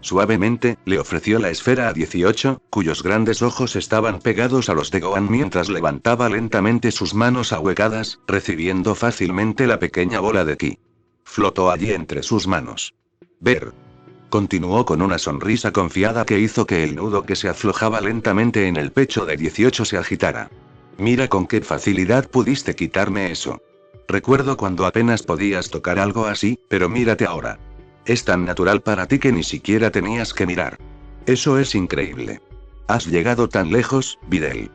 Speaker 1: Suavemente, le ofreció la esfera a 18, cuyos grandes ojos estaban pegados a los de Gohan mientras levantaba lentamente sus manos ahuecadas, recibiendo fácilmente la pequeña bola de ki. Flotó allí entre sus manos. Ver. Continuó con una sonrisa confiada que hizo que el nudo que se aflojaba lentamente en el pecho de 18 se agitara. Mira con qué facilidad pudiste quitarme eso. Recuerdo cuando apenas podías tocar algo así, pero mírate ahora. Es tan natural para ti que ni siquiera tenías que mirar. Eso es increíble. Has llegado tan lejos, Videl.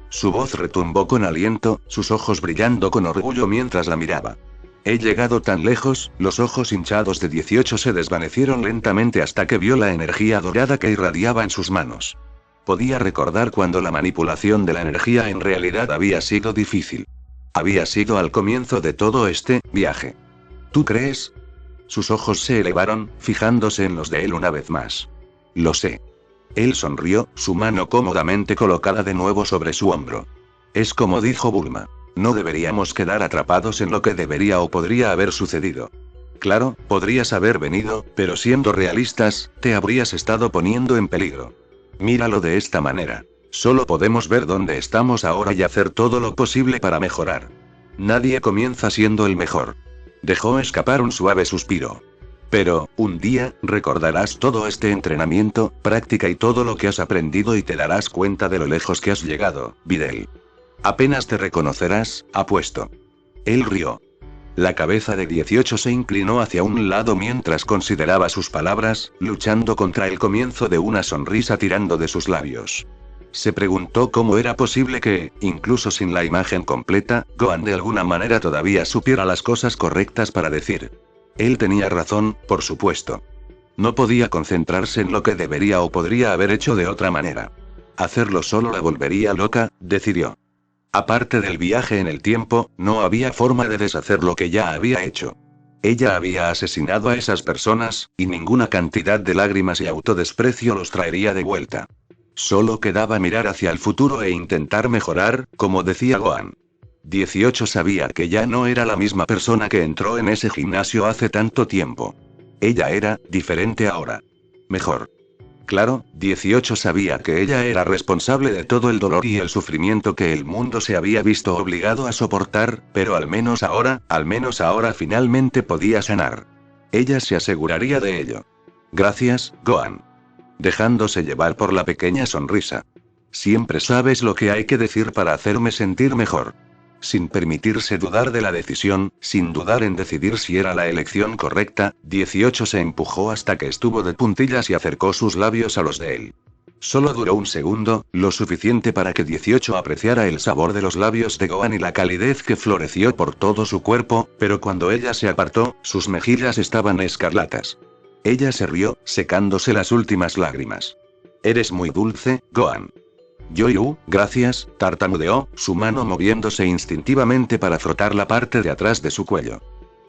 Speaker 1: Su voz retumbó con aliento, sus ojos brillando con orgullo mientras la miraba. He llegado tan lejos, los ojos hinchados de 18 se desvanecieron lentamente hasta que vio la energía dorada que irradiaba en sus manos. Podía recordar cuando la manipulación de la energía en realidad había sido difícil. Había sido al comienzo de todo este viaje. ¿Tú crees? Sus ojos se elevaron, fijándose en los de él una vez más. Lo sé. Él sonrió, su mano cómodamente colocada de nuevo sobre su hombro. Es como dijo Bulma. No deberíamos quedar atrapados en lo que debería o podría haber sucedido. Claro, podrías haber venido, pero siendo realistas, te habrías estado poniendo en peligro. Míralo de esta manera. Solo podemos ver dónde estamos ahora y hacer todo lo posible para mejorar. Nadie comienza siendo el mejor. Dejó escapar un suave suspiro. Pero, un día, recordarás todo este entrenamiento, práctica y todo lo que has aprendido y te darás cuenta de lo lejos que has llegado, Videl. Apenas te reconocerás, apuesto. Él rió. La cabeza de 18 se inclinó hacia un lado mientras consideraba sus palabras, luchando contra el comienzo de una sonrisa tirando de sus labios. Se preguntó cómo era posible que, incluso sin la imagen completa, Gohan de alguna manera todavía supiera las cosas correctas para decir. Él tenía razón, por supuesto. No podía concentrarse en lo que debería o podría haber hecho de otra manera. Hacerlo solo la volvería loca, decidió. Aparte del viaje en el tiempo, no había forma de deshacer lo que ya había hecho. Ella había asesinado a esas personas, y ninguna cantidad de lágrimas y autodesprecio los traería de vuelta. Solo quedaba mirar hacia el futuro e intentar mejorar, como decía Gohan. 18 sabía que ya no era la misma persona que entró en ese gimnasio hace tanto tiempo. Ella era diferente ahora. Mejor. Claro, 18 sabía que ella era responsable de todo el dolor y el sufrimiento que el mundo se había visto obligado a soportar, pero al menos ahora finalmente podía sanar. Ella se aseguraría de ello. Gracias, Gohan. Dejándose llevar por la pequeña sonrisa. Siempre sabes lo que hay que decir para hacerme sentir mejor. Sin permitirse dudar de la decisión, sin dudar en decidir si era la elección correcta, 18 se empujó hasta que estuvo de puntillas y acercó sus labios a los de él. Solo duró un segundo, lo suficiente para que 18 apreciara el sabor de los labios de Gohan y la calidez que floreció por todo su cuerpo, pero cuando ella se apartó, sus mejillas estaban escarlatas. Ella se rió, secándose las últimas lágrimas. Eres muy dulce, Gohan. Yoyu, gracias, tartamudeó, su mano moviéndose instintivamente para frotar la parte de atrás de su cuello.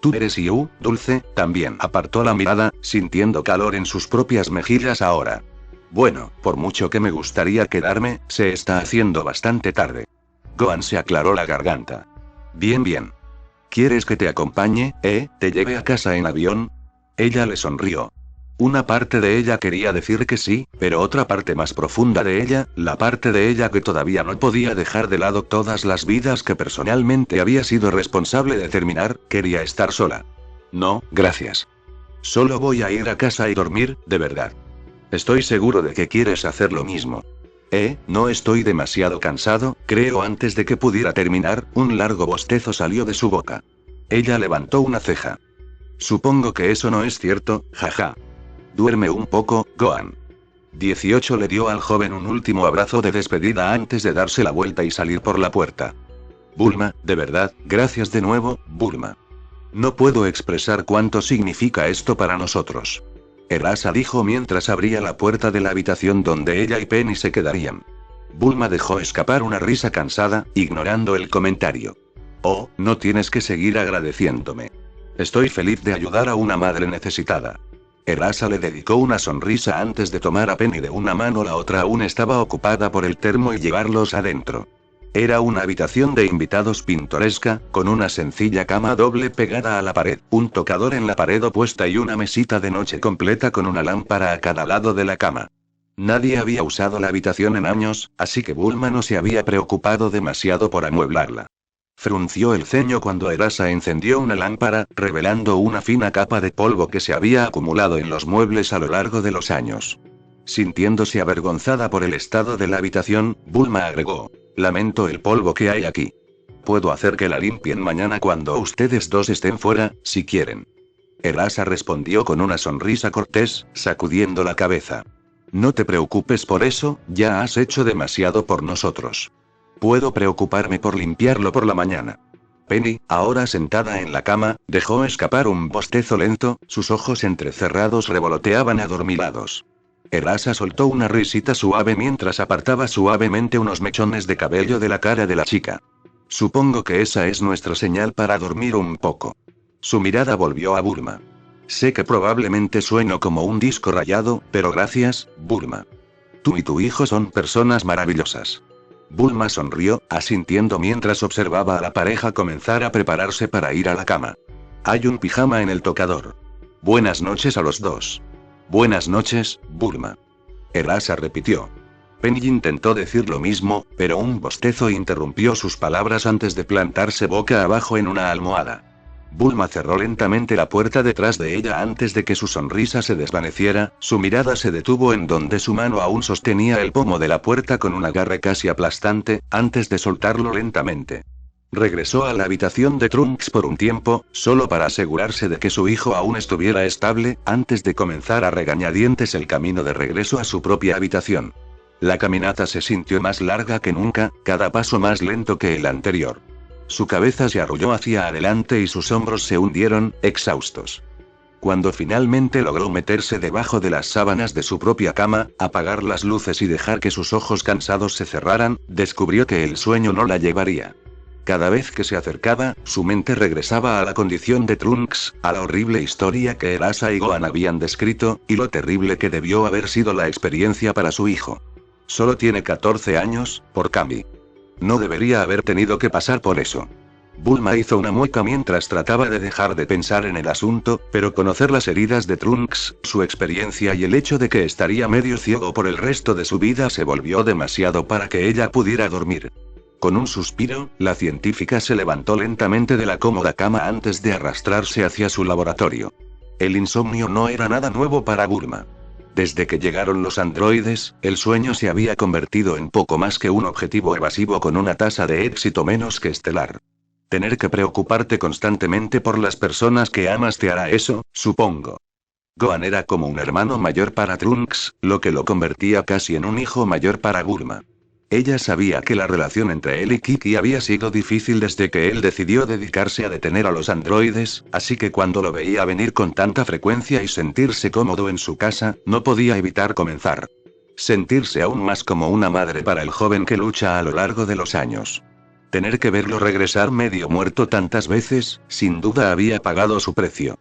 Speaker 1: Tú eres Yu, dulce, también apartó la mirada, sintiendo calor en sus propias mejillas ahora. Bueno, por mucho que me gustaría quedarme, se está haciendo bastante tarde. Gohan se aclaró la garganta. Bien. ¿Quieres que te acompañe, te lleve a casa en avión? Ella le sonrió. Una parte de ella quería decir que sí, pero otra parte más profunda de ella, la parte de ella que todavía no podía dejar de lado todas las vidas que personalmente había sido responsable de terminar, quería estar sola. No, gracias. Solo voy a ir a casa y dormir, de verdad. Estoy seguro de que quieres hacer lo mismo. No estoy demasiado cansado, creo. Antes de que pudiera terminar, un largo bostezo salió de su boca. Ella levantó una ceja. Supongo que eso no es cierto, jaja. Duerme un poco, Gohan. 18 le dio al joven un último abrazo de despedida antes de darse la vuelta y salir por la puerta. Bulma, de verdad, gracias de nuevo, Bulma. No puedo expresar cuánto significa esto para nosotros. Erasa dijo mientras abría la puerta de la habitación donde ella y Penny se quedarían. Bulma dejó escapar una risa cansada, ignorando el comentario. Oh, no tienes que seguir agradeciéndome. Estoy feliz de ayudar a una madre necesitada. Erasa le dedicó una sonrisa antes de tomar a Penny de una mano, la otra aún estaba ocupada por el termo y llevarlos adentro. Era una habitación de invitados pintoresca, con una sencilla cama doble pegada a la pared, un tocador en la pared opuesta y una mesita de noche completa con una lámpara a cada lado de la cama. Nadie había usado la habitación en años, así que Bulma no se había preocupado demasiado por amueblarla. Frunció el ceño cuando Erasa encendió una lámpara, revelando una fina capa de polvo que se había acumulado en los muebles a lo largo de los años. Sintiéndose avergonzada por el estado de la habitación, Bulma agregó: lamento el polvo que hay aquí. Puedo hacer que la limpien mañana cuando ustedes dos estén fuera, si quieren. Erasa respondió con una sonrisa cortés, sacudiendo la cabeza. No te preocupes por eso, ya has hecho demasiado por nosotros. Puedo preocuparme por limpiarlo por la mañana. Penny, ahora sentada en la cama, dejó escapar un bostezo lento, sus ojos entrecerrados revoloteaban adormilados. Erasa soltó una risita suave mientras apartaba suavemente unos mechones de cabello de la cara de la chica. Supongo que esa es nuestra señal para dormir un poco. Su mirada volvió a Bulma. Sé que probablemente sueno como un disco rayado, pero gracias, Bulma. Tú y tu hijo son personas maravillosas. Bulma sonrió, asintiendo mientras observaba a la pareja comenzar a prepararse para ir a la cama. Hay un pijama en el tocador. Buenas noches a los dos. Buenas noches, Bulma. Erasa repitió. Penny intentó decir lo mismo, pero un bostezo interrumpió sus palabras antes de plantarse boca abajo en una almohada. Bulma cerró lentamente la puerta detrás de ella antes de que su sonrisa se desvaneciera, su mirada se detuvo en donde su mano aún sostenía el pomo de la puerta con un agarre casi aplastante, antes de soltarlo lentamente. Regresó a la habitación de Trunks por un tiempo, solo para asegurarse de que su hijo aún estuviera estable, antes de comenzar a regañadientes el camino de regreso a su propia habitación. La caminata se sintió más larga que nunca, cada paso más lento que el anterior. Su cabeza se arrulló hacia adelante y sus hombros se hundieron, exhaustos. Cuando finalmente logró meterse debajo de las sábanas de su propia cama, apagar las luces y dejar que sus ojos cansados se cerraran, descubrió que el sueño no la llevaría. Cada vez que se acercaba, su mente regresaba a la condición de Trunks, a la horrible historia que Erasa y Gohan habían descrito, y lo terrible que debió haber sido la experiencia para su hijo. Solo tiene 14 años, por Kami. No debería haber tenido que pasar por eso. Bulma hizo una mueca mientras trataba de dejar de pensar en el asunto, pero conocer las heridas de Trunks, su experiencia y el hecho de que estaría medio ciego por el resto de su vida se volvió demasiado para que ella pudiera dormir. Con un suspiro, la científica se levantó lentamente de la cómoda cama antes de arrastrarse hacia su laboratorio. El insomnio no era nada nuevo para Bulma. Desde que llegaron los androides, el sueño se había convertido en poco más que un objetivo evasivo con una tasa de éxito menos que estelar. Tener que preocuparte constantemente por las personas que amas te hará eso, supongo. Gohan era como un hermano mayor para Trunks, lo que lo convertía casi en un hijo mayor para Bulma. Ella sabía que la relación entre él y Kiki había sido difícil desde que él decidió dedicarse a detener a los androides, así que cuando lo veía venir con tanta frecuencia y sentirse cómodo en su casa, no podía evitar comenzar. Sentirse aún más como una madre para el joven que lucha a lo largo de los años. Tener que verlo regresar medio muerto tantas veces, sin duda había pagado su precio.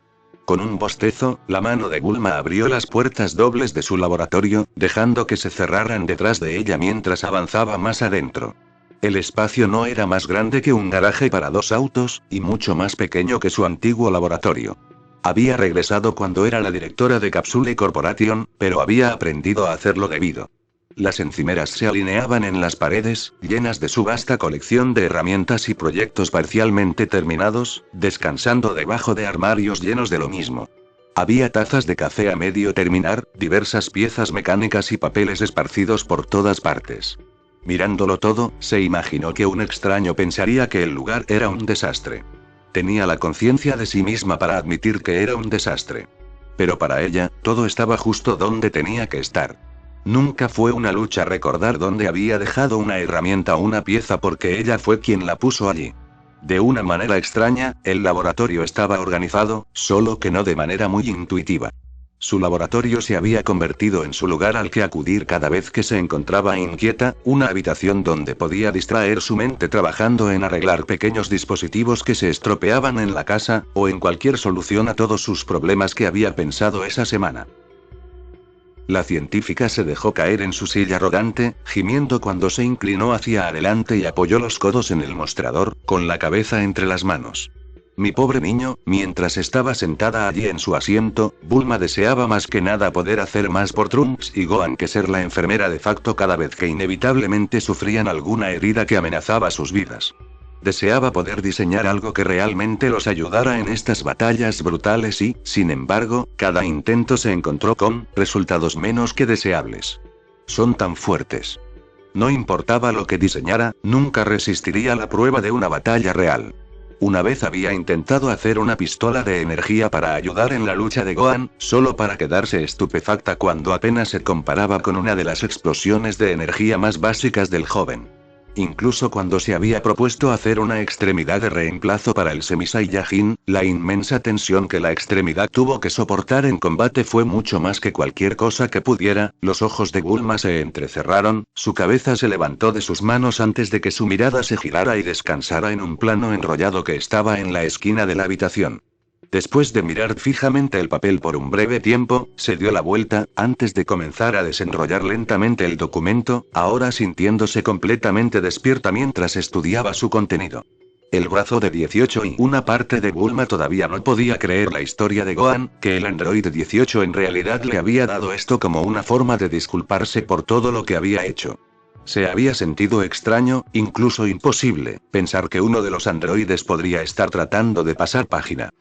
Speaker 1: Con un bostezo, la mano de Bulma abrió las puertas dobles de su laboratorio, dejando que se cerraran detrás de ella mientras avanzaba más adentro. El espacio no era más grande que un garaje para 2 autos, y mucho más pequeño que su antiguo laboratorio. Había regresado cuando era la directora de Capsule Corporation, pero había aprendido a hacerlo debido. Las encimeras se alineaban en las paredes, llenas de su vasta colección de herramientas y proyectos parcialmente terminados, descansando debajo de armarios llenos de lo mismo. Había tazas de café a medio terminar, diversas piezas mecánicas y papeles esparcidos por todas partes. Mirándolo todo, se imaginó que un extraño pensaría que el lugar era un desastre. Tenía la conciencia de sí misma para admitir que era un desastre. Pero para ella, todo estaba justo donde tenía que estar. Nunca fue una lucha recordar dónde había dejado una herramienta o una pieza porque ella fue quien la puso allí. De una manera extraña, el laboratorio estaba organizado, solo que no de manera muy intuitiva. Su laboratorio se había convertido en su lugar al que acudir cada vez que se encontraba inquieta, una habitación donde podía distraer su mente trabajando en arreglar pequeños dispositivos que se estropeaban en la casa, o en cualquier solución a todos sus problemas que había pensado esa semana. La científica se dejó caer en su silla arrogante, gimiendo cuando se inclinó hacia adelante y apoyó los codos en el mostrador, con la cabeza entre las manos. Mi pobre niño, mientras estaba sentada allí en su asiento, Bulma deseaba más que nada poder hacer más por Trunks y Gohan que ser la enfermera de facto cada vez que inevitablemente sufrían alguna herida que amenazaba sus vidas. Deseaba poder diseñar algo que realmente los ayudara en estas batallas brutales y, sin embargo, cada intento se encontró con resultados menos que deseables. Son tan fuertes. No importaba lo que diseñara, nunca resistiría la prueba de una batalla real. Una vez había intentado hacer una pistola de energía para ayudar en la lucha de Gohan, solo para quedarse estupefacta cuando apenas se comparaba con una de las explosiones de energía más básicas del joven. Incluso cuando se había propuesto hacer una extremidad de reemplazo para el Semi-Saiyajin, la inmensa tensión que la extremidad tuvo que soportar en combate fue mucho más que cualquier cosa que pudiera. Los ojos de Bulma se entrecerraron, su cabeza se levantó de sus manos antes de que su mirada se girara y descansara en un plano enrollado que estaba en la esquina de la habitación. Después de mirar fijamente el papel por un breve tiempo, se dio la vuelta, antes de comenzar a desenrollar lentamente el documento, ahora sintiéndose completamente despierta mientras estudiaba su contenido. El brazo de 18 y una parte de Bulma todavía no podía creer la historia de Gohan, que el androide 18 en realidad le había dado esto como una forma de disculparse por todo lo que había hecho. Se había sentido extraño, incluso imposible, pensar que uno de los androides podría estar tratando de pasar página.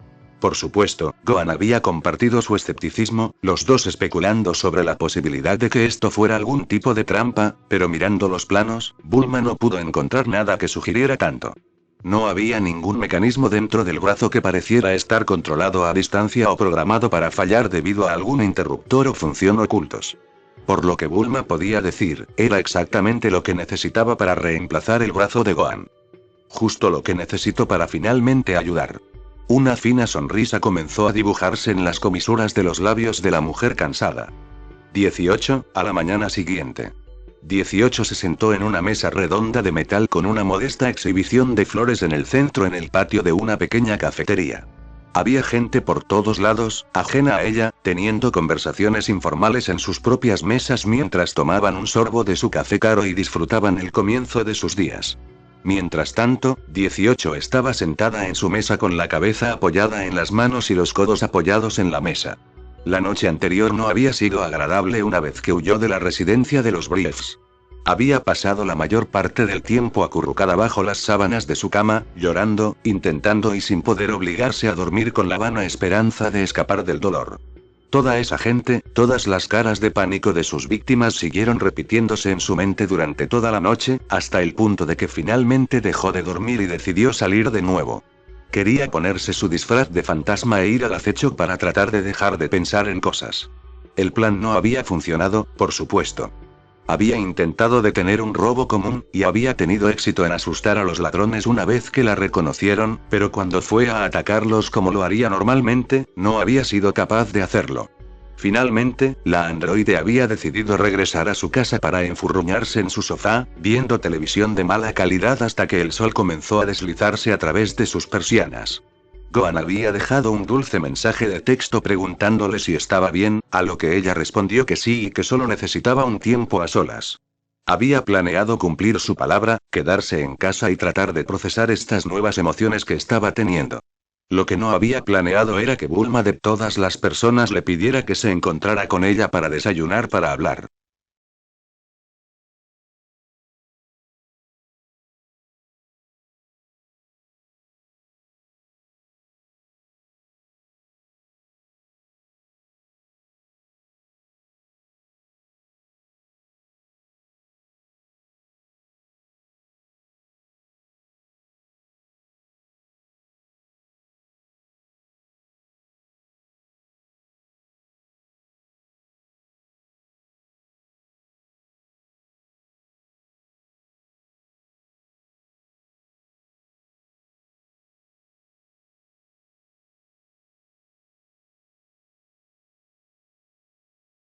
Speaker 1: Por supuesto, Gohan había compartido su escepticismo, los dos especulando sobre la posibilidad de que esto fuera algún tipo de trampa, pero mirando los planos, Bulma no pudo encontrar nada que sugiriera tanto. No había ningún mecanismo dentro del brazo que pareciera estar controlado a distancia o programado para fallar debido a algún interruptor o función ocultos. Por lo que Bulma podía decir, era exactamente lo que necesitaba para reemplazar el brazo de Gohan. Justo lo que necesito para finalmente ayudar. Una fina sonrisa comenzó a dibujarse en las comisuras de los labios de la mujer cansada. 18, a la mañana siguiente. 18 se sentó en una mesa redonda de metal con una modesta exhibición de flores en el centro en el patio de una pequeña cafetería. Había gente por todos lados, ajena a ella, teniendo conversaciones informales en sus propias mesas mientras tomaban un sorbo de su café caro y disfrutaban el comienzo de sus días. Mientras tanto, 18 estaba sentada en su mesa con la cabeza apoyada en las manos y los codos apoyados en la mesa. La noche anterior no había sido agradable una vez que huyó de la residencia de los Briefs. Había pasado la mayor parte del tiempo acurrucada bajo las sábanas de su cama, llorando, intentando y sin poder obligarse a dormir con la vana esperanza de escapar del dolor. Toda esa gente, todas las caras de pánico de sus víctimas siguieron repitiéndose en su mente durante toda la noche, hasta el punto de que finalmente dejó de dormir y decidió salir de nuevo. Quería ponerse su disfraz de fantasma e ir al acecho para tratar de dejar de pensar en cosas. El plan no había funcionado, por supuesto. Había intentado detener un robo común, y había tenido éxito en asustar a los ladrones una vez que la reconocieron, pero cuando fue a atacarlos como lo haría normalmente, no había sido capaz de hacerlo. Finalmente, la androide había decidido regresar a su casa para enfurruñarse en su sofá, viendo televisión de mala calidad hasta que el sol comenzó a deslizarse a través de sus persianas. Gohan había dejado un dulce mensaje de texto preguntándole si estaba bien, a lo que ella respondió que sí y que solo necesitaba un tiempo a solas. Había planeado cumplir su palabra, quedarse en casa y tratar de procesar estas nuevas emociones que estaba teniendo. Lo que no había planeado era que Bulma de todas las personas le pidiera que se encontrara con ella para desayunar para hablar.